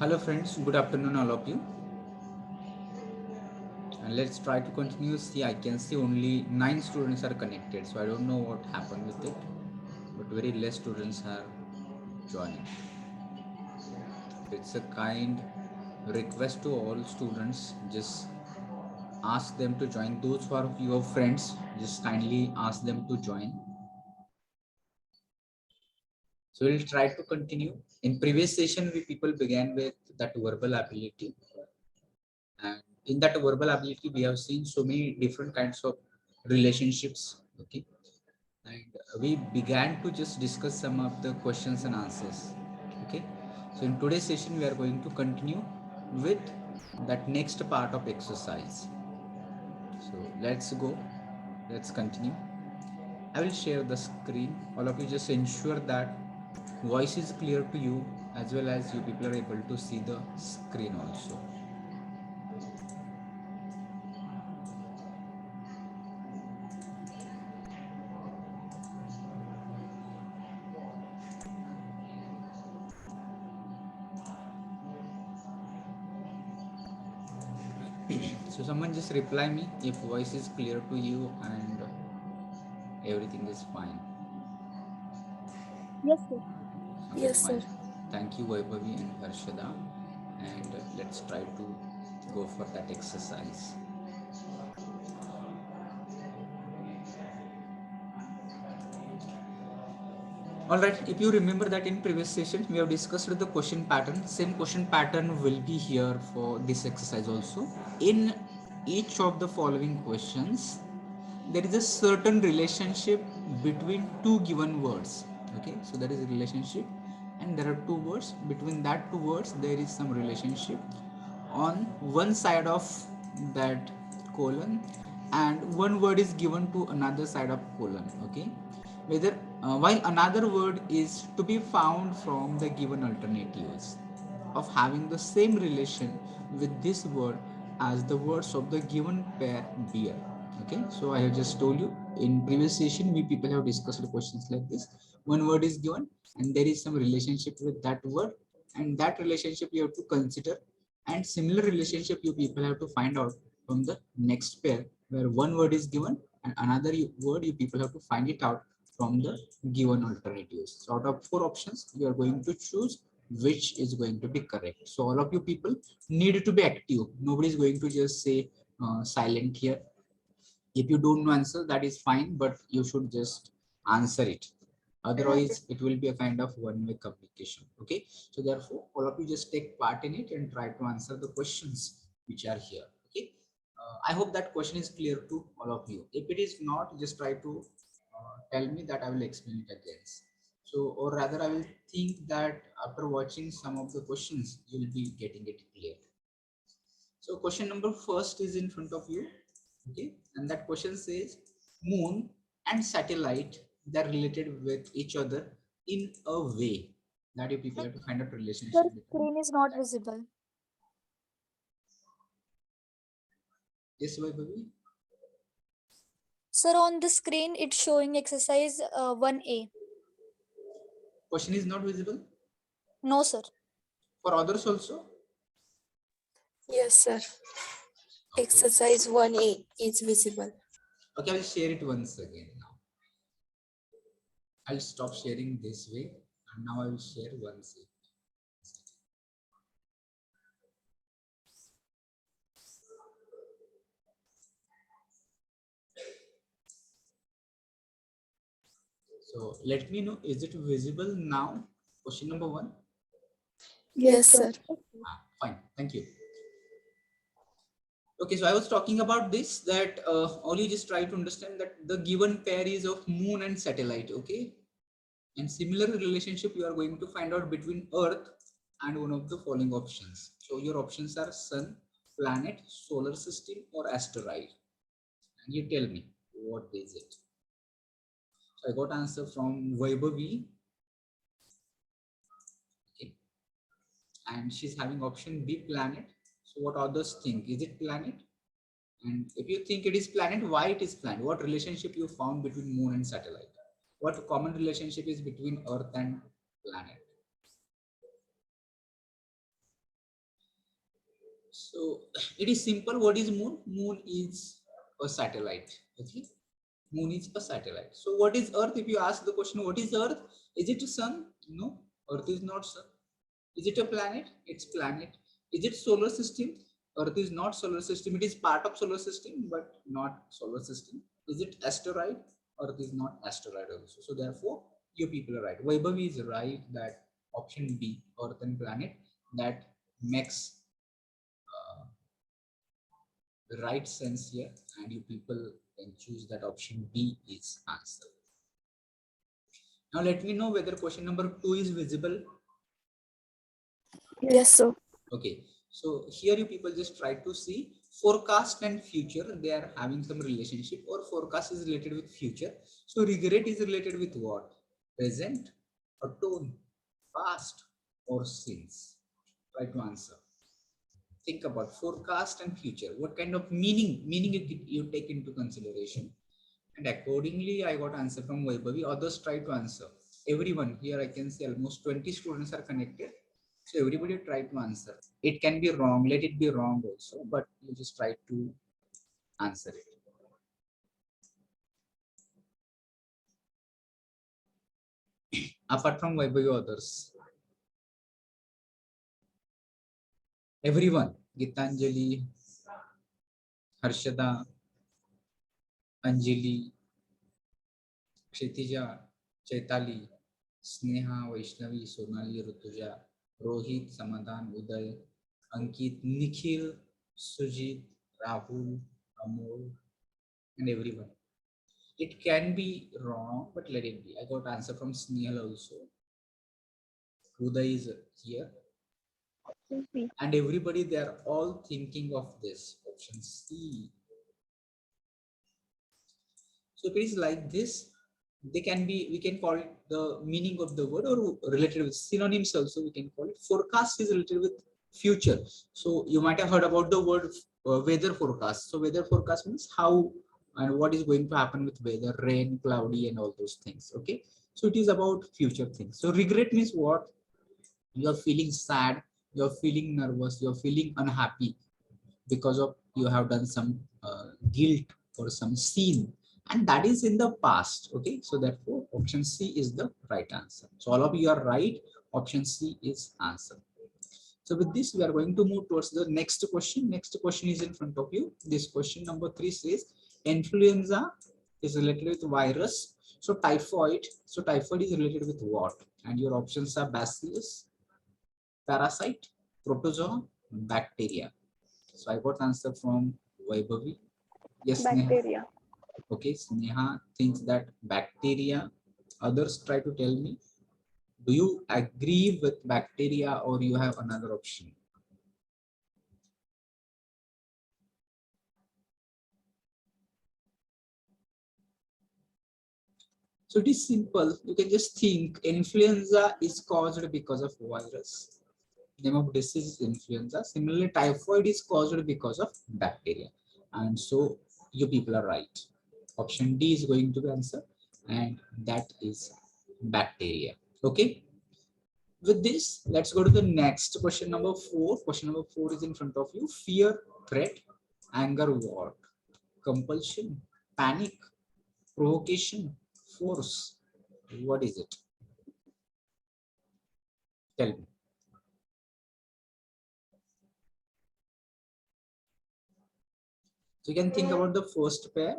Hello friends, good afternoon all of you. And let's try to continue. See, I can see only 9 students are connected, so I don't know what happened with it, but very less students are joining. It's a kind request to all students, just ask them to join. Those who are your friends, just kindly ask them to join. So we'll try to continue. In previous session, we people began with that verbal ability, and in that verbal ability we have seen so many different kinds of relationships. Okay, and we began to just discuss some of the questions and answers. Okay, so in today's session we are going to continue with that next part of exercise. So let's go, let's continue. I will share the screen. All of you just ensure that voice is clear to you, as well as you people are able to see the screen also. So someone just reply me if voice is clear to you and everything is fine. Yes, sir. Okay, fine. Thank you, Vaibhavi and Harshada. And let's try to go for that exercise. Alright, if you remember that in previous sessions we have discussed the question pattern. Same question pattern will be here for this exercise also. In each of the following questions, there is a certain relationship between two given words. Okay, so there is a relationship and there are two words. Between that two words there is some relationship on one side of that colon, and one word is given to another side of colon. Okay, whether while another word is to be found from the given alternatives of having the same relation with this word as the words of the given pair bear. Okay, so I have just told you in previous session we people have discussed questions like this. One word is given and there is some relationship with that word, and that relationship you have to consider, and similar relationship you people have to find out from the next pair where one word is given and another word you people have to find it out from the given alternatives. So out of four options you are going to choose which is going to be correct. So all of you people need to be active. Nobody is going to just say silent here. If you don't know answer, that is fine, but you should just answer it. Otherwise it will be a kind of one-way communication. Okay, so therefore all of you just take part in it and try to answer the questions which are here. Okay, I hope that question is clear to all of you. If it is not, just try to tell me that I will explain it again. So, or rather I will think that after watching some of the questions you will be getting it clear. So question number first is in front of you. Okay, and that question says moon and satellite, they're related with each other in a way that you people have to find out Sir, relationship between. screen is not visible. Yes, Vaibhavi? Sir, on the screen, it's showing exercise 1A. Question is not visible No, sir. for others also. Yes, sir. Okay. Exercise 1A is visible. Okay, I will share it once again now. I'll stop sharing this way and now I will share once again. So let me know, is it visible now? Question number one. Yes, sir. Fine, thank you. Okay, so I was talking about this, that all you just try to understand that the given pair is of moon and satellite. Okay, and similar relationship you are going to find out between Earth and one of the following options. So your options are sun, planet, solar system, or asteroid. And you tell me what is it. So I got answer from Vaibhavi. Okay, and she's having option B, planet. So what others think? Is it planet? And if you think it is planet, why it is planet? What relationship you found between moon and satellite? What common relationship is between Earth and planet? So it is simple. What is moon? Moon is a satellite. Okay. Moon is a satellite. So what is Earth? If you ask the question, what is Earth? Is it a sun? No, Earth is not sun. Is it a planet? It's planet. Is it solar system? Earth is not solar system. It is part of solar system, but not solar system. Is it asteroid? Earth is not asteroid also. So therefore, you people are right. Vaibhavi is right that option B, Earth and planet, that makes the right sense here, and you people can choose that option B is answer. Now let me know whether question number 2 is visible. Yes, sir. Okay, so here you people just try to see forecast and future, they are having some relationship, or forecast is related with future. So regret is related with what? Present, atone, past, or since? Try to answer. Think about forecast and future. What kind of meaning you take into consideration? And accordingly, I got answer from Vaibhavi. Others try to answer. Everyone here, I can see almost 20 students are connected. So everybody try to answer. It can be wrong. Let it be wrong also, but you just try to answer it. Apart from Vaibhavi, others. Everyone. Gitanjali, Harshada, Anjali, Kshitija, Chaitali, Sneha, Vaishnavi, Sonali, Rutuja, Rohit, Samadhan, Uday, Ankit, Nikhil, Sujit, Rahul, Amol, and everyone. It can be wrong, but let it be. I got answer from Snehal also. Uday is here. And everybody, they are all thinking of this. Option C. So if it is like this, they can be, we can call it the meaning of the word, or related with synonyms also we can call it. Forecast is related with future. So you might have heard about the word weather forecast. So weather forecast means how and what is going to happen with weather, rain, cloudy, and all those things. Okay. So it is about future things. So regret means what? You are feeling sad, you're feeling nervous, you're feeling unhappy because of you have done some guilt or some sin, and that is in the past. Okay, so therefore option C is the right answer. So all of you are right. Option C is answer. So with this, we are going to move towards the next question. Next question is in front of you. This question number 3 says influenza is related with virus. So typhoid. So typhoid is related with what? And your options are bacillus, parasite, protozoa, bacteria. So I got answer from Vaibhavi. Yes, Sneha. Bacteria. Okay, Sneha thinks that bacteria. Others try to tell me. Do you agree with bacteria, or you have another option? So it is simple. You can just think influenza is caused because of virus. Name of disease is influenza. Similarly, typhoid is caused because of bacteria. And so you people are right. Option D is going to be answer, and that is bacteria. Okay. With this, let's go to the next question number 4. Question number 4 is in front of you. Fear, threat, anger, what? Compulsion, panic, provocation, force. What is it? Tell me. So you can think about the first pair.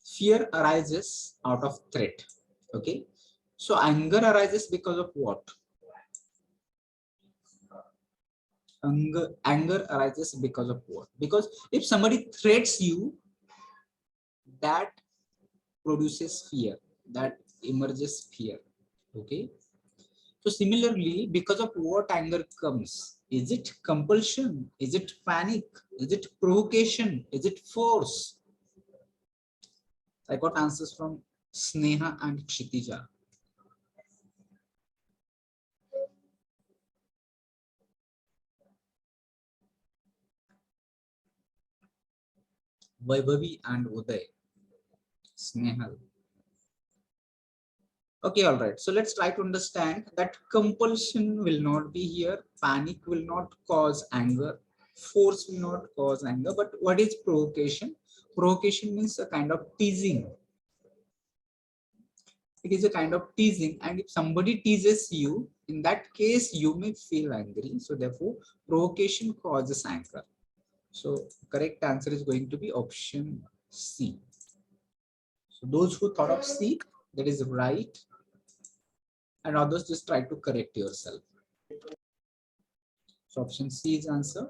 Fear arises out of threat. Okay. So anger arises because of what? Anger arises because of what? Because if somebody threats you, that produces fear, that emerges fear. Okay. So similarly, because of what anger comes? Is it compulsion? Is it panic? Is it provocation? Is it force? I got answers from Sneha and Kshitija. Vaibhavi and Uday. Snehal. Okay, all right. So let's try to understand that compulsion will not be here. Panic will not cause anger. Force will not cause anger. But what is provocation? Provocation means a kind of teasing. It is a kind of teasing, and if somebody teases you, in that case, you may feel angry. So therefore, provocation causes anger. So correct answer is going to be option C. So those who thought of C, that is right, and others just try to correct yourself. So option C is answer.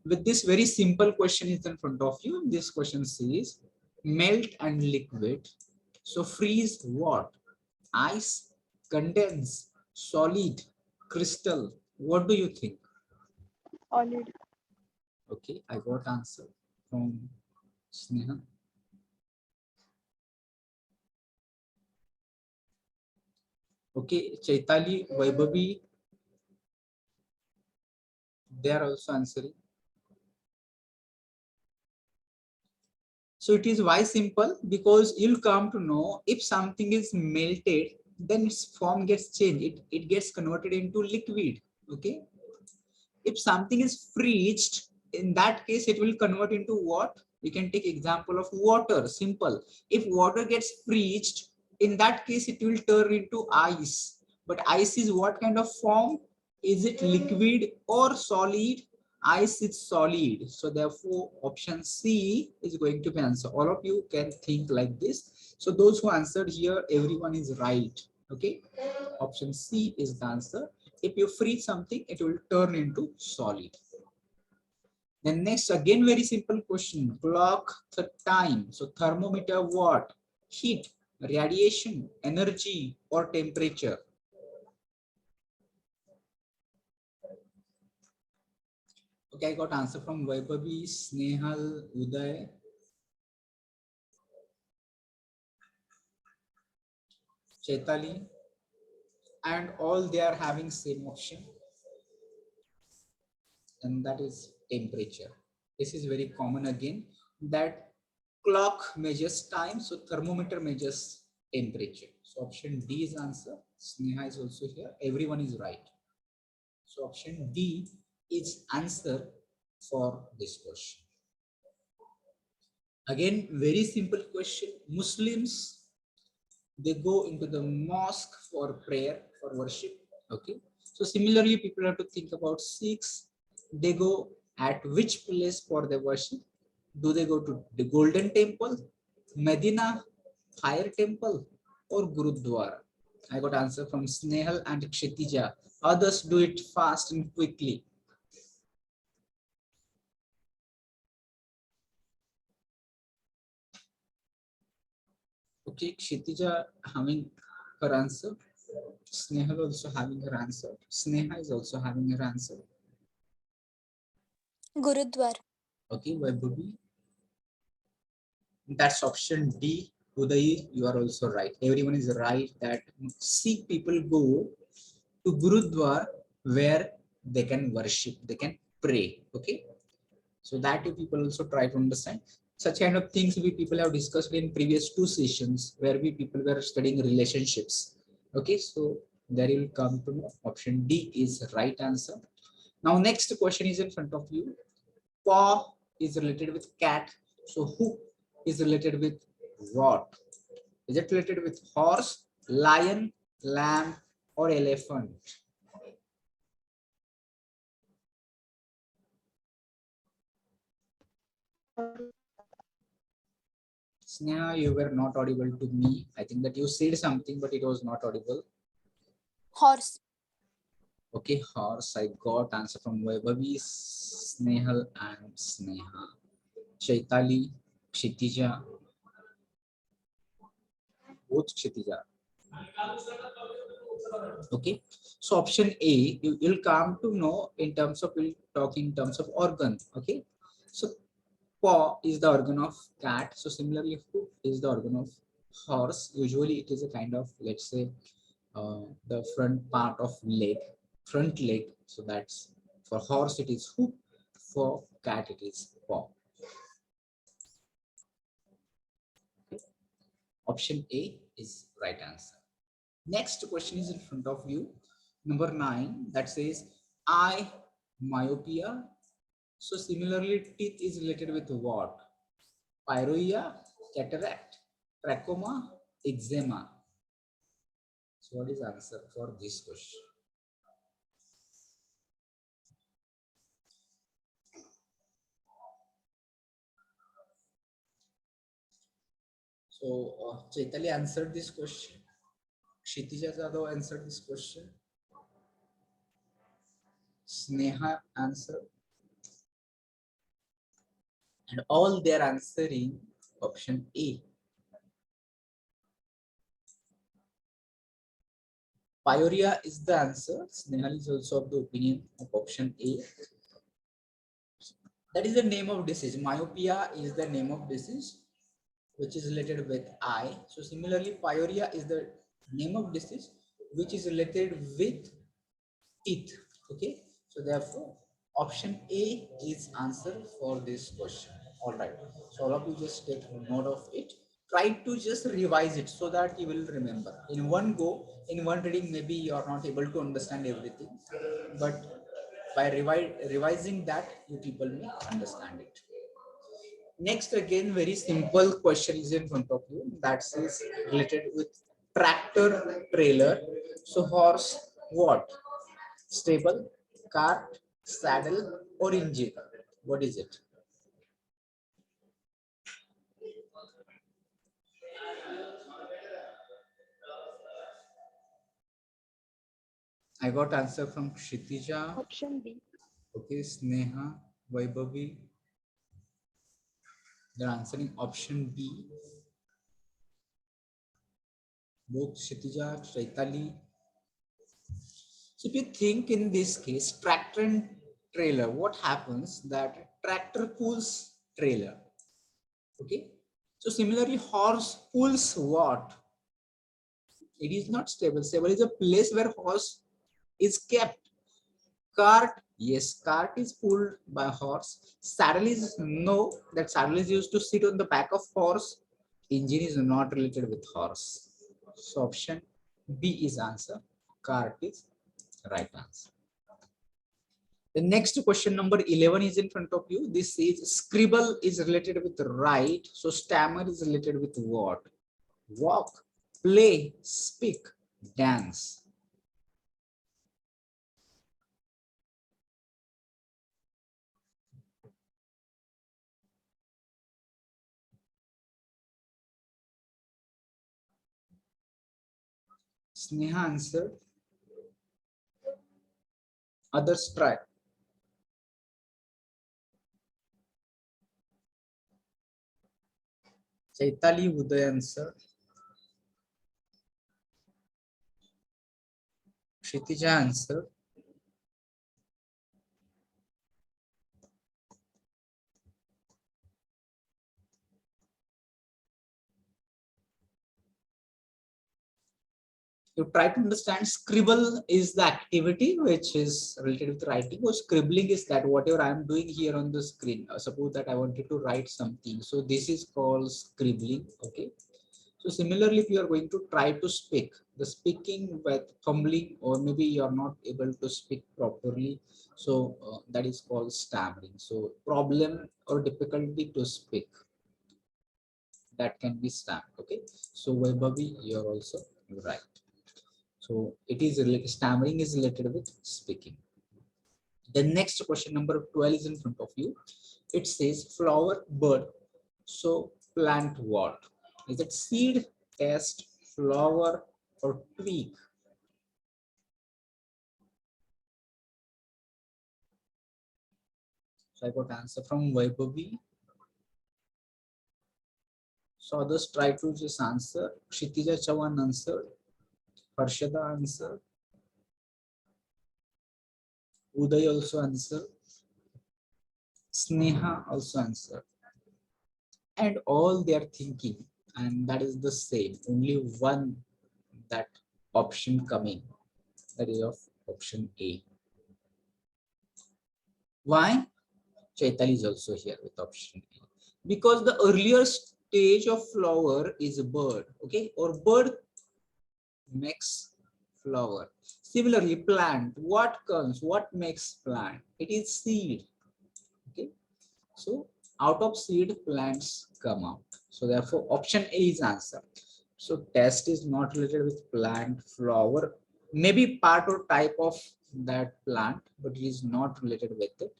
With this very simple question is in front of you. This question says melt and liquid. So freeze what? Ice, condense, solid, crystal. What do you think? Solid. Okay, I got answer from Sneha. Okay, Chaitali, Vaibhavi, they are also answering. So it is why simple, because you'll come to know if something is melted, then its form gets changed. It gets converted into liquid. Okay. If something is freezed, in that case, it will convert into what? We can take example of water. Simple. If water gets freezed, in that case, it will turn into ice. But ice is what kind of form? Is it liquid or solid? Ice is solid. So therefore, option C is going to be answer. All of you can think like this. So those who answered here, everyone is right. Okay. Option C is the answer. If you freeze something, it will turn into solid. Then next, again, very simple question. Clock the time. So thermometer what? Heat, radiation, energy, or temperature? Okay, I got answer from Vaibhavi, Snehal, Uday. Chaitali, and all they are having same option, and that is temperature. This is very common again, that clock measures time, so thermometer measures temperature. So option D is answer. Sneha is also here. Everyone is right. So option D is answer for this question. Again, very simple question. Muslims, they go into the mosque for prayer, for worship. Okay. So similarly, people have to think about Sikhs. They go at which place for their worship? Do they go to the Golden Temple, Medina, Fire Temple, or Gurudwara? I got answer from Snehal and Kshitija. Others do it fast and quickly. Okay, Kshitija having her answer. Snehal also having her answer. Sneha is also having her answer. Gurudwar. Okay, Vaibhavi. That's option D. Uday, you are also right. Everyone is right that Sikh people go to Gurudwara where they can worship, they can pray. Okay, so that you people also try to understand. Such kind of things we people have discussed in previous two sessions where we people were studying relationships. Okay, so there you will come to know option D is right answer. Now next question is in front of you. Paw is related with cat. So hook is related with what? Is it related with horse, lion, lamb, or elephant? Sneha, you were not audible to me. I think that you said something, but it was not audible. Horse. Okay, horse. I got answer from Vaibhavi, Snehal, and Sneha. Chaitali, Kshitija, both Kshitija. Okay, so option A, you will come to know in terms of, we'll talk in terms of organ. Okay, so paw is the organ of cat. So similarly, hoof is the organ of horse. Usually it is a kind of, let's say, the front part of leg, front leg. So that's for horse it is hoof, for cat it is paw. Okay. Option A is right answer. Next question is in front of you. Number 9, that says eye myopia. So similarly, teeth is related with what? Pyorrhea, cataract, trachoma, eczema. So what is answer for this question? So Chaitali answered this question. Kshitija Jadhav answered this question. Sneha answered. And all they are answering option A. Pyorrhea is the answer. Snehal is also of the opinion of option A. That is the name of disease. Myopia is the name of disease which is related with eye. So similarly, pyorrhea is the name of disease which is related with teeth. Okay. So therefore, option A is answer for this question. All right. So all of you just take note of it. Try to just revise it so that you will remember. In one go, in one reading, maybe you are not able to understand everything, but by revising that, you people may understand it. Next, again, very simple question is in front of you that is related with tractor trailer. So horse, what? Stable, cart, saddle, or engine? What is it? I got answer from Kshitija. Option B. Okay, Sneha, Vaibhavi. They're answering option B. Both Kshitija, Chaitali. So if you think in this case, tractor and trailer, what happens that tractor pulls trailer. Okay. So similarly, horse pulls what? It is not stable. Stable is a place where horse is kept. Cart, yes, cart is pulled by horse. Saddle is no, that saddle is used to sit on the back of horse. Engine is not related with horse. So option B is answer. Cart is right answer. The next question number 11 is in front of you. This says scribble is related with write. So stammer is related with what? Walk, play, speak, dance. Sneha answered. Others try. Chaitali Uday answered. Kshitija answered. You try to understand scribble is the activity which is related with writing, or scribbling is that whatever I am doing here on the screen. Suppose that I wanted to write something. So this is called scribbling. Okay. So similarly, if you are going to try to speak, the speaking with fumbling, or maybe you are not able to speak properly, so that is called stammering. So problem or difficulty to speak, that can be stammered. Okay. So Vaibhavi, you are also right. So it is related, stammering is related with speaking. The next question number 12 is in front of you. It says flower, bird. So plant what? Is it seed, test, flower, or twig? So I got answer from Vaibhavi. So others try to just answer. Kshitija Chavan answered. Harshada answered. Uday also answered. Sneha also answered. And all they are thinking, and that is the same. Only one that option coming. That is of option A. Why? Chaitali is also here with option A. Because the earlier stage of flower is a bird, okay? Or bird makes flower. Similarly, plant, what comes, what makes plant? It is seed. Okay, so out of seed plants come out. So therefore option A is answer. So test is not related with plant. Flower maybe part or type of that plant, but it is not related with it.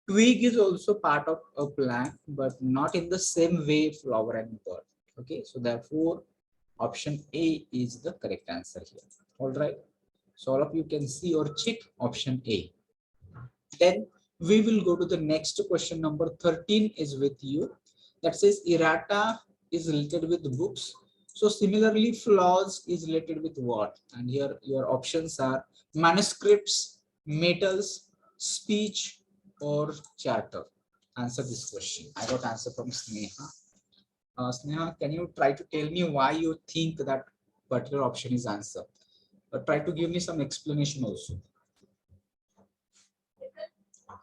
Twig is also part of a plant, but not in the same way flower and bud. Okay, so therefore option A is the correct answer here. All right, so all of you can see or check option A. Then we will go to the next question. Number 13 is with you. That says errata is related with books. So similarly, flaws is related with what? And here your options are manuscripts, metals, speech, or charter. Answer this question. I got answer from Sneha. Sneha, can you try to tell me why you think that particular option is answer? But try to give me some explanation also.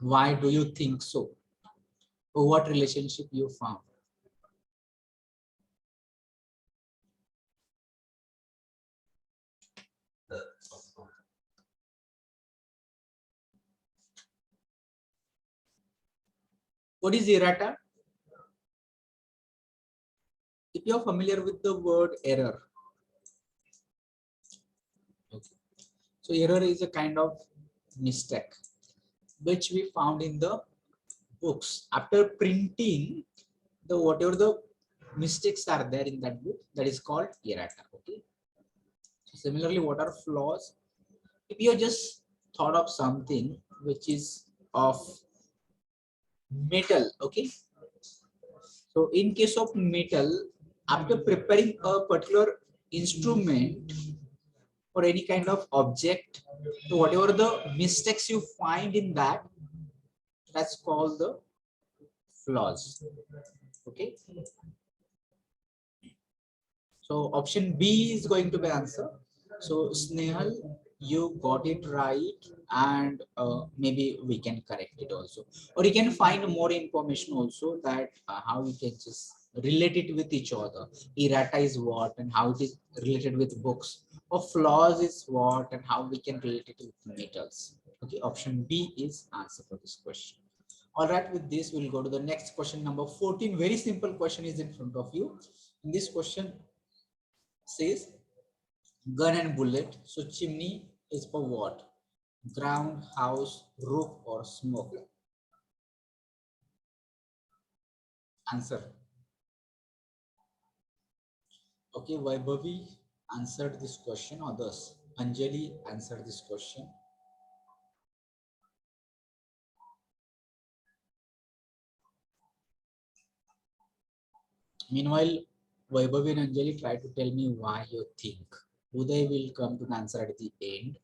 Why do you think so? Or what relationship you found? What is errata? If you're familiar with the word error, okay. So error is a kind of mistake which we found in the books. After printing, the whatever the mistakes are there in that book, that is called errata. Okay. So similarly, what are flaws? If you just thought of something which is of metal, okay. So in case of metal, after preparing a particular instrument or any kind of object, so whatever the mistakes you find in that, that's called the flaws. Okay. So option B is going to be answer. So Snehal, you got it right, and maybe we can correct it also, or you can find more information also that how we can just relate it with each other. Errata is what and how it is related with books, or flaws is what and how we can relate it with metals. Okay, option B is answer for this question. All right, with this we'll go to the next question, number 14. Very simple question is in front of you. In this question says gun and bullet. So chimney is for what? Ground, house, roof, or smoke? Answer. Okay, Vaibhavi answered this question, others. Anjali answered this question. Meanwhile, Vaibhavi and Anjali try to tell me why you think. Uday will come to the answer at the end.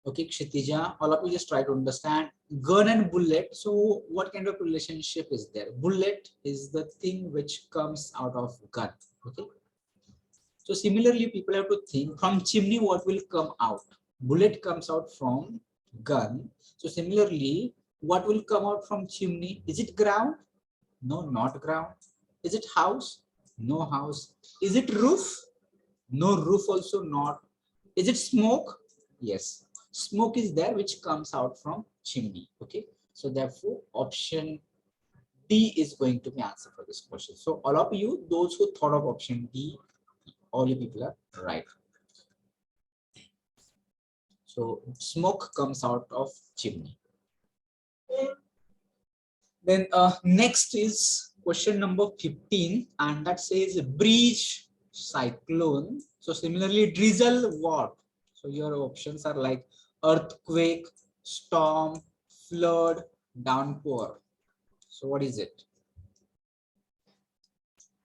Okay, Kshitija, all of you just try to understand gun and bullet. So what kind of relationship is there? Bullet is the thing which comes out of gun. Okay. So similarly, people have to think from chimney, what will come out? Bullet comes out from gun. So similarly, what will come out from chimney? Is it ground? No, not ground. Is it house? No house. Is it roof? No roof also not. Is it smoke? Yes. Smoke is there which comes out from chimney. Okay. So therefore option D is going to be answer for this question. So all of you, those who thought of option D, all you people are right. So smoke comes out of chimney. Then next is question number 15, and that says breach, cyclone. So similarly, drizzle, what? So your options are like earthquake, storm, flood, downpour. So what is it?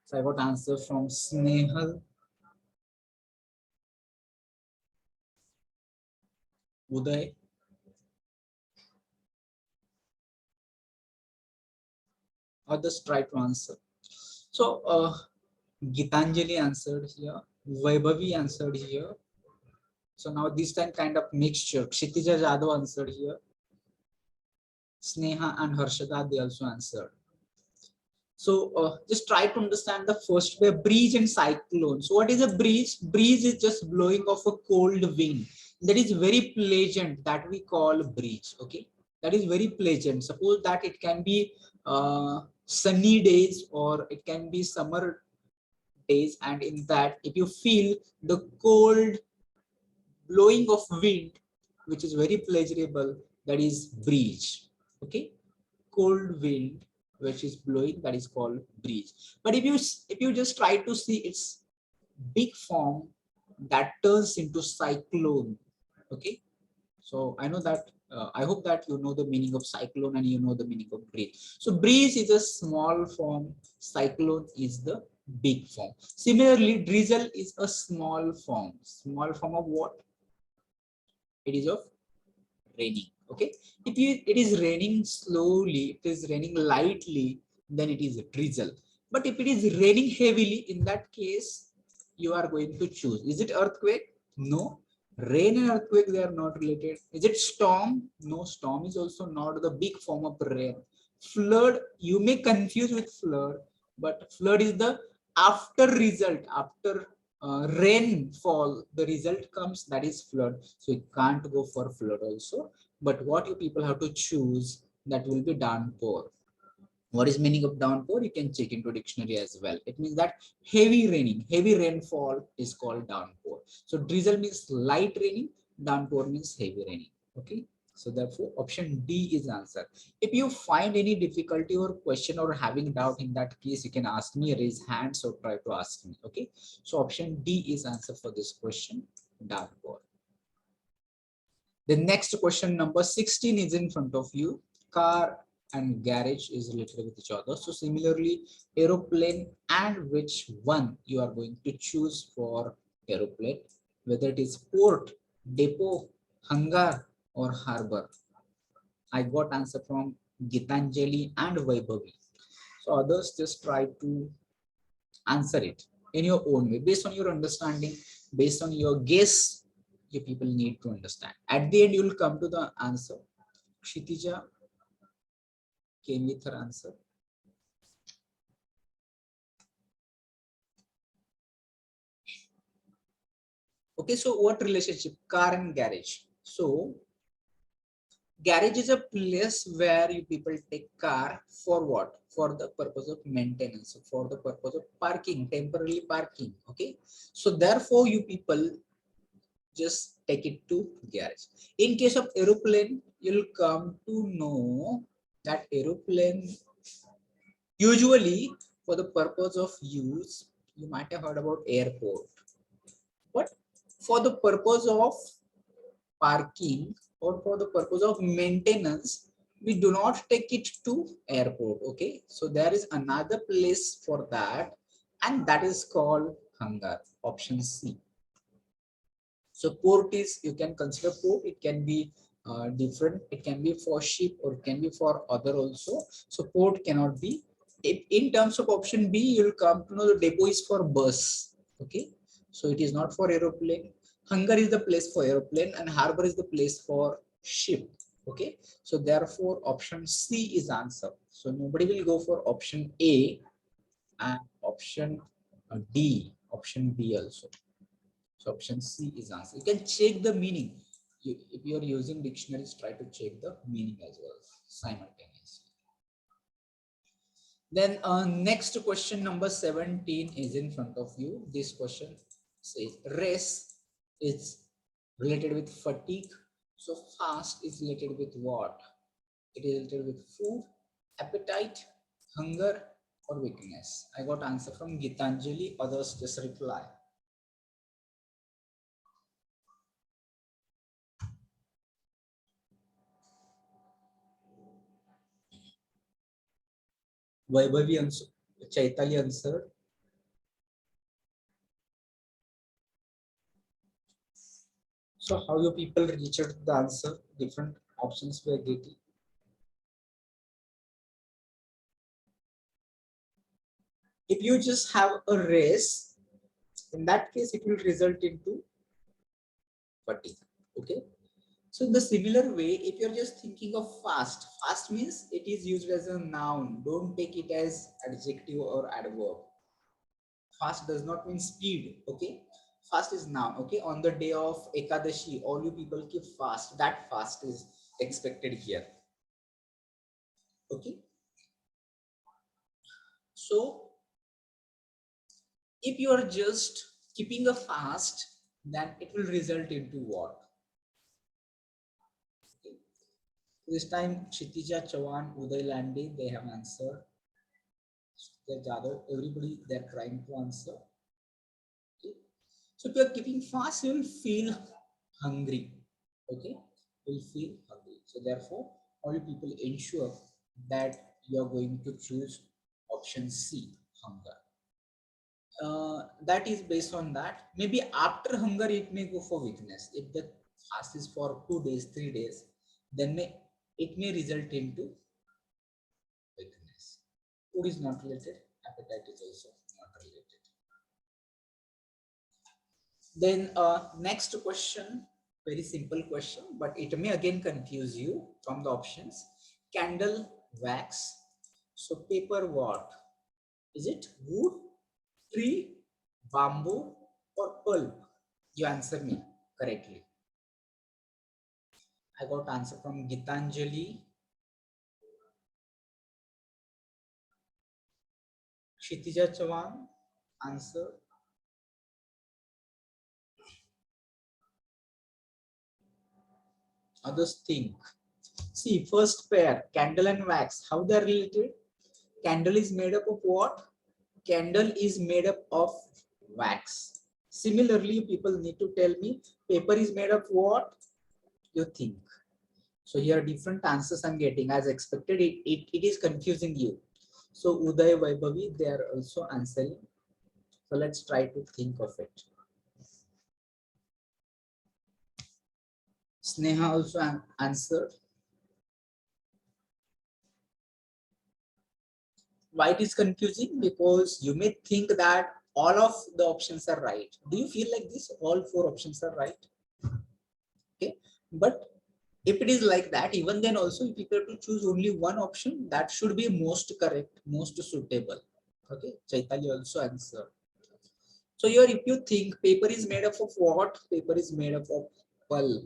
So I got answer from Snehal, Uday, others try to answer. So Gitanjali answered here, Vaibhavi answered here. So now this time kind of mixture. Kshitija Jadhav answered here. Sneha and Harshada, they also answered. So just try to understand the first way, breeze and cyclone. So what is a breeze? Breeze is just blowing of a cold wind. That is very pleasant, that we call breeze. Okay, that is very pleasant. Suppose that it can be sunny days or it can be summer days, and in that if you feel the cold blowing of wind, which is very pleasurable, that is breeze. Okay, cold wind which is blowing, that is called breeze. But if you just try to see its big form, that turns into cyclone. Okay, so I know that I hope that you know the meaning of cyclone and you know the meaning of breeze. So breeze is a small form, cyclone is the big form. Similarly, drizzle is a small form. Small form of what? It is of raining. Okay, if it is raining slowly, it is raining lightly, then it is a drizzle. But if it is raining heavily, in that case you are going to choose, is it earthquake? No, rain and earthquake, they are not related. Is it storm? No, storm is also not the big form of rain. Flood, you may confuse with flood, but flood is the after result, after rainfall the result comes, that is flood. So you can't go for flood also. But what you people have to choose, that will be downpour. What is meaning of downpour? You can check into dictionary as well. It means that heavy raining, heavy rainfall is called downpour. So drizzle means light raining, downpour means heavy raining. Okay, so therefore option D is answer. If you find any difficulty or question or having doubt, in that case you can ask me, raise hands or try to ask me. Okay, so option D is answer for this question, downpour. The next question number 16 is in front of you. Car and garage is related with each other. So similarly, aeroplane, and which one you are going to choose for aeroplane, whether it is port, depot, hangar or harbor. I got answer from Gitanjali and Vaibhavi. So others just try to answer it in your own way, based on your understanding, based on your guess. You people need to understand. At the end, you will come to the answer. Kshitija came with her answer. Okay, so what relationship? Car and garage. So garage is a place where you people take car for what? For the purpose of maintenance, for the purpose of parking, temporarily parking. Okay, so therefore you people just take it to garage. In case of aeroplane, you'll come to know that aeroplane usually for the purpose of use, you might have heard about airport, but for the purpose of parking or for the purpose of maintenance, we do not take it to airport. Okay, so there is another place for that, and that is called hangar. Option C. So port is, you can consider port, it can be different, it can be for ship or it can be for other also. So port cannot be. In terms of option B, you'll come to know the depot is for bus. Okay, so it is not for aeroplane. Hangar is the place for aeroplane and harbor is the place for ship. Okay, so therefore option C is answer. So nobody will go for option A and option D, option B also. So option C is answer. You can check the meaning. If you are using dictionaries, try to check the meaning as well simultaneously. Then next question number 17 is in front of you. This question says race is related with fatigue. So fast is related with what? It is related with food, appetite, hunger or weakness. I got answer from Gitanjali. Others just reply. Vaibhavi answer, Chaitali answered. So how you people reached the answer? Different options we are getting. If you just have a race, in that case, it will result into fatigue. Okay. So the similar way, if you're just thinking of fast, fast means it is used as a noun. Don't take it as adjective or adverb. Fast does not mean speed. Okay, fast is noun. Okay, on the day of Ekadashi, all you people keep fast. That fast is expected here. Okay, so if you are just keeping a fast, then it will result into what? Okay. This time, Kshitija Chavan, Uday Lande, they have answered. Jadhav, everybody they're trying to answer. Okay. So if you're keeping fast, you will feel hungry. Okay, you will feel hungry. So therefore, all you people ensure that you are going to choose option C, hunger. That is based on that. Maybe after hunger, it may go for weakness. If the fast is for 2 days, 3 days, then it may result into weakness. Food is not related. Appetite is also not related. Then next question, very simple question, but it may again confuse you from the options. Candle, wax. So paper what? Is it wood, tree, bamboo, or pulp? You answer me correctly. I got answer from Gitanjali, Kshitija Chavan, answer. Others think. See, first pair, candle and wax, how they are related? Candle is made up of what? Candle is made up of wax. Similarly, people need to tell me paper is made of what? You think. So here different answers I'm getting. As expected, it is confusing you. So Uday, Vaibhavi, they are also answering. So let's try to think of it. Sneha also answered. Why it is confusing? Because you may think that all of the options are right. Do you feel like this? All 4 options are right. Okay, but if it is like that, even then also if you have to choose only one option, that should be most correct, most suitable. Okay, Chaitanya also answer. So here, if you think paper is made up of what? Paper is made up of pulp.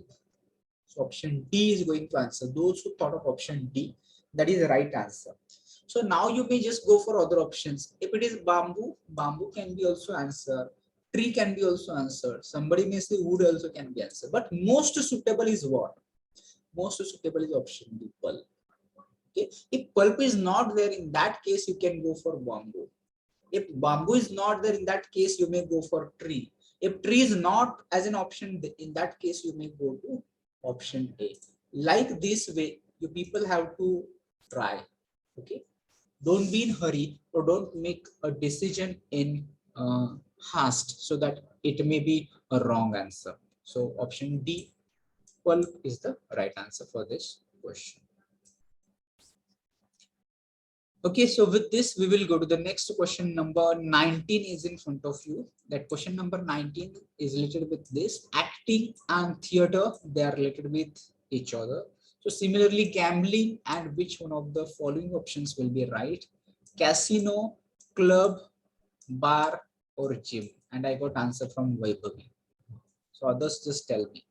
So option D is going to answer. Those who thought of option D, that is the right answer. So now you may just go for other options. If it is bamboo, bamboo can be also answered. Tree can be also answered. Somebody may say wood also can be answered. But most suitable is what? Most suitable is option D, pulp. Okay. If pulp is not there, in that case, you can go for bamboo. If bamboo is not there, in that case, you may go for tree. If tree is not as an option, in that case, you may go to option A. Like this way, you people have to try. Okay. Don't be in hurry or don't make a decision in hast so that it may be a wrong answer. So option D, pulp is the right answer for this question. Okay, so with this, we will go to the next question. Number 19 is in front of you. That question number 19 is related with this. Acting and theater, they are related with each other. So similarly, gambling and which one of the following options will be right? Casino, club, bar, or gym. And I got answer from Vaibhavi. So others just tell me.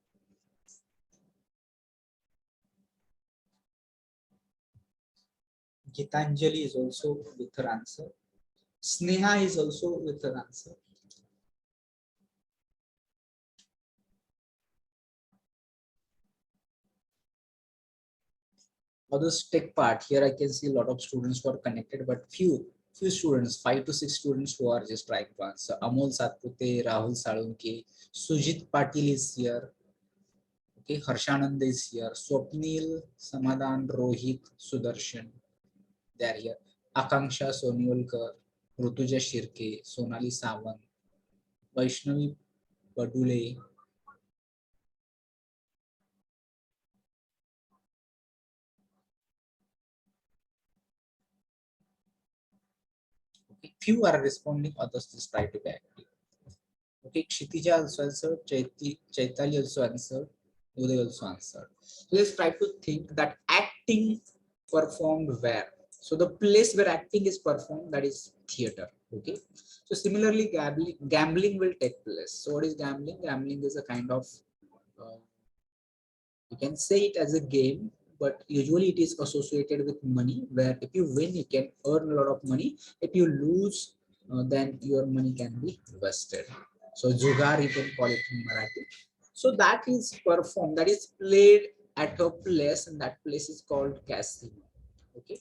Gitanjali is also with her answer. Sneha is also with her answer. Others take part. Here I can see a lot of students who are connected, but few students, 5 to 6 students who are just trying to answer. Amol Satpute, Rahul Salunke, Sujit Patil is here. Okay, Harshanand is here. Swapnil, Samadhan, Rohit, Sudarshan, they are here. Akanksha Soniolkar, Rutuja Shirke, Sonali Sawant, Vaishnavi Badule. Okay, few are responding, others just try to be active. Okay, Kshitija also answered, Chaitali also answered. Uday also answered. So let's try to think that acting performed where. So the place where acting is performed, that is theater. Okay. So similarly, gambling will take place. So what is gambling? Gambling is a kind of uh, you can say it as a game, but usually it is associated with money, where if you win, you can earn a lot of money. If you lose, then your money can be wasted. So jugar, you can call it in Marathi. So that is performed, that is played at a place, and that place is called casino. Okay.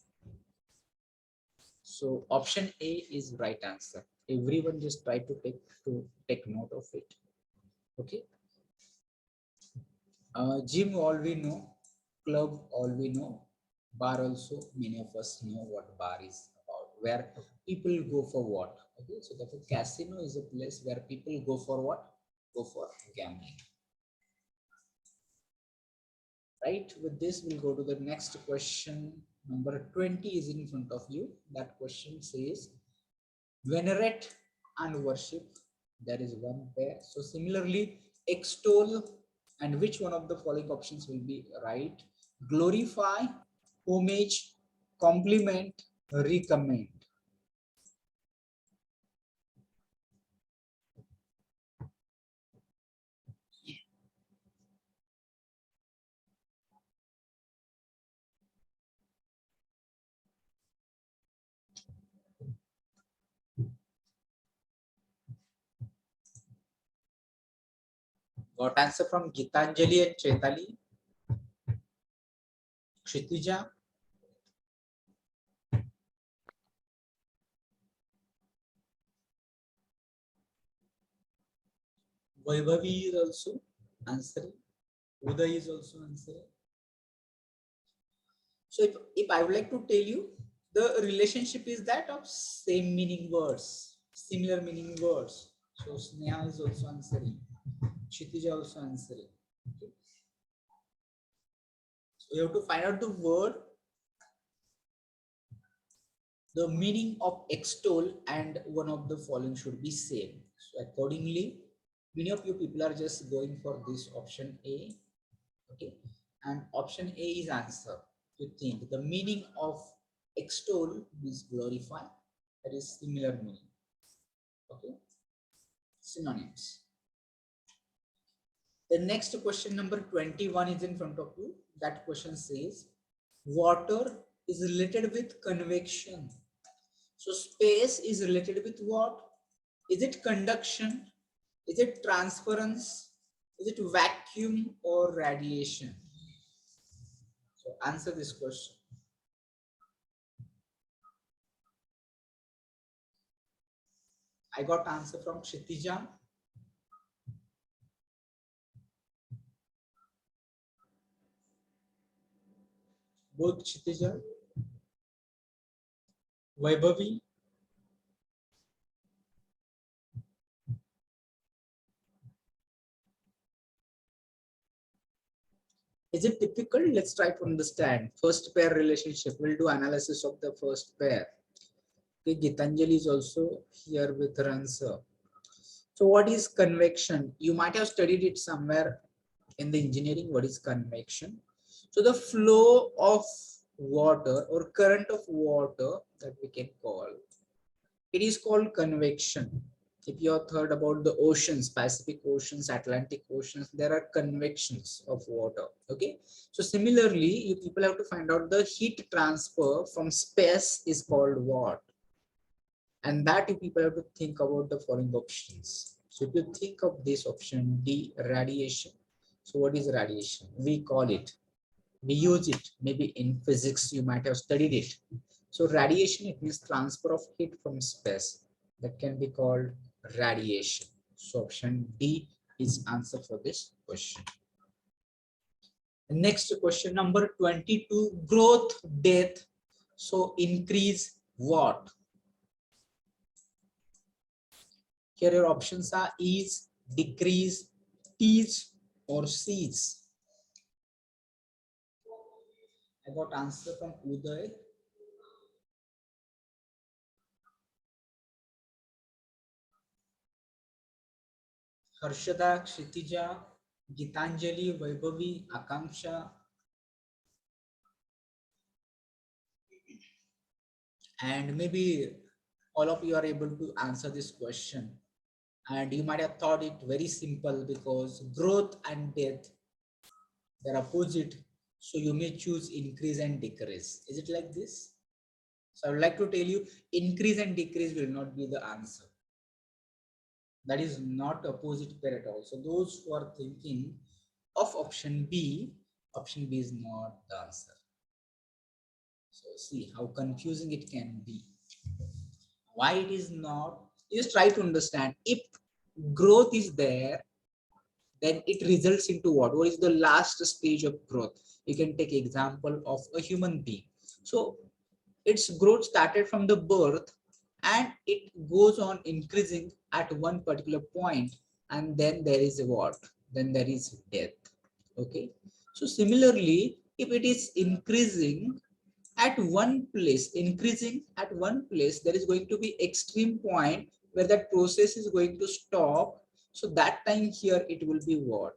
So option A is right answer. Everyone just try to take note of it. Okay. Gym, all we know. Club, all we know. Bar also, many of us know what bar is about, where people go for what. Okay, so therefore casino is a place where people go for what? Go for gambling. Right, with this we'll go to the next question. Number 20 is in front of you. That question says venerate and worship, there is one pair. So similarly, extol, and which one of the following options will be right? Glorify, homage, compliment, recommend. Got answer from Gitanjali and Chaitali. Kshitija, Vaibhavi is also answering. Uday is also answering. So if I would like to tell you, the relationship is that of same meaning words, similar meaning words. So Sneha is also answering. Kshitija also answering. Okay. So you have to find out the word, the meaning of extol, and one of the following should be same. So accordingly, many of you people are just going for this option A. Okay. And option A is answer. You think the meaning of extol is glorify. That is similar meaning. Okay. Synonyms. The next question number 21 is in front of you. That question says water is related with convection. So space is related with what? Is it conduction? Is it transference? Is it vacuum or radiation? So answer this question. I got answer from Kshitija. Both Kshitija, Vaibhavi. Is it difficult? Let's try to understand. First pair relationship. We'll do analysis of the first pair. Okay, Gitanjali is also here with her answer. So what is convection? You might have studied it somewhere in the engineering. What is convection? So the flow of water or current of water, that we can call, it is called convection. If you have heard about the oceans, Pacific oceans, Atlantic oceans, there are convections of water. Okay. So similarly, you people have to find out the heat transfer from space is called what? And that you people have to think about the following options. So if you think of this option D, radiation. So what is radiation? We call it, we use it, maybe in physics you might have studied it. So radiation, it means transfer of heat from space. That can be called radiation. So option D is answer for this question. The next question number 22, growth, death. So increase what? Here your options are is, decrease, tease, or cease. I got answer from Uday. Harshada, Kshitija, Gitanjali, Vaibhavi, Akanksha, and maybe all of you are able to answer this question. And you might have thought it very simple because growth and death, they're opposite. So you may choose increase and decrease. Is it like this? So I would like to tell you, increase and decrease will not be the answer. That is not opposite pair at all. So those who are thinking of option B is not the answer. So see how confusing it can be. Why it is not? Just try to understand. If growth is there, then it results into what? What is the last stage of growth? You can take example of a human being. So its growth started from the birth and it goes on increasing at one particular point, and then there is what? Then there is death. Okay. So similarly, if it is increasing at one place, there is going to be extreme point where that process is going to stop. So that time here it will be what?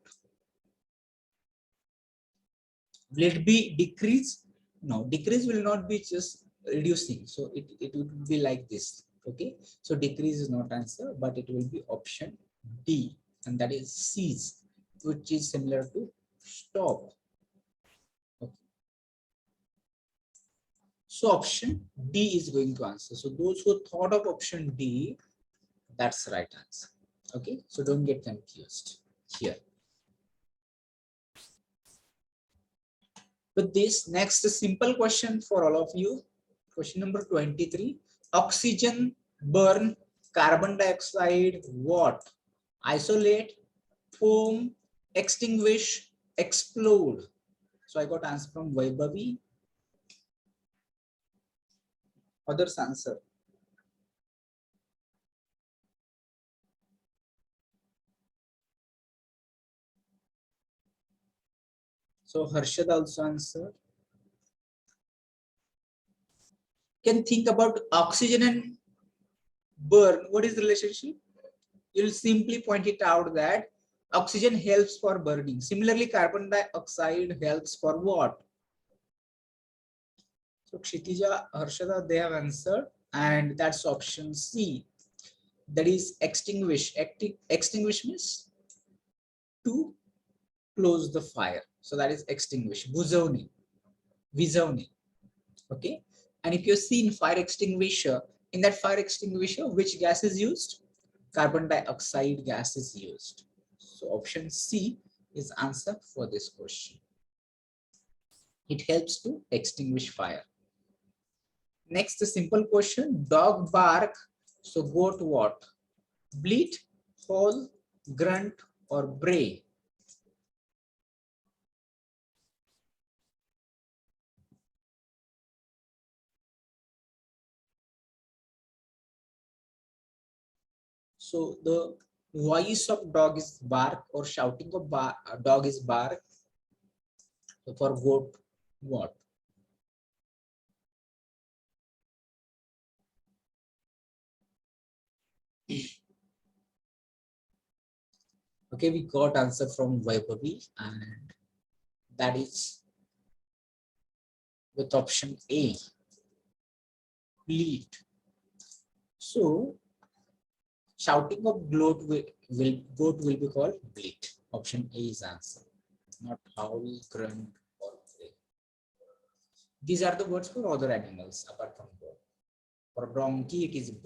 Will it be decrease? No, decrease will not be just reducing. So it would be like this. Okay. So decrease is not answer, but it will be option D, and that is cease, which is similar to stop. Okay. So option D is going to answer. So those who thought of option D, that's the right answer. Okay. So don't get confused here. With this, next simple question for all of you. Question number 23. Oxygen burn carbon dioxide what? Isolate, foam, extinguish, explode. So I got answer from Vaibhavi. Others answer. So Harshad also answer. Can think about oxygen and burn. What is the relationship? You'll simply point it out that oxygen helps for burning. Similarly, carbon dioxide helps for what? So Kshitija, Harshada, they have answered, and that's option C. That is extinguish. Extinguish means to close the fire. So that is extinguish. Buzoni. Vizoni. Okay. And if you see in fire extinguisher, in that fire extinguisher, which gas is used? Carbon dioxide gas is used. So option C is answer for this question. It helps to extinguish fire. Next, the simple question, dog bark, so goat what? Bleat, howl, grunt, or bray? So the voice of dog is bark, or shouting of dog is bark. So for goat, what? Okay, we got answer from Vaibhavi, and that is with option A, bleat. So shouting of goat will be called bleat. Option A is answer, not howl, grunt, or bray. These are the words for other animals apart from goat. For donkey, it is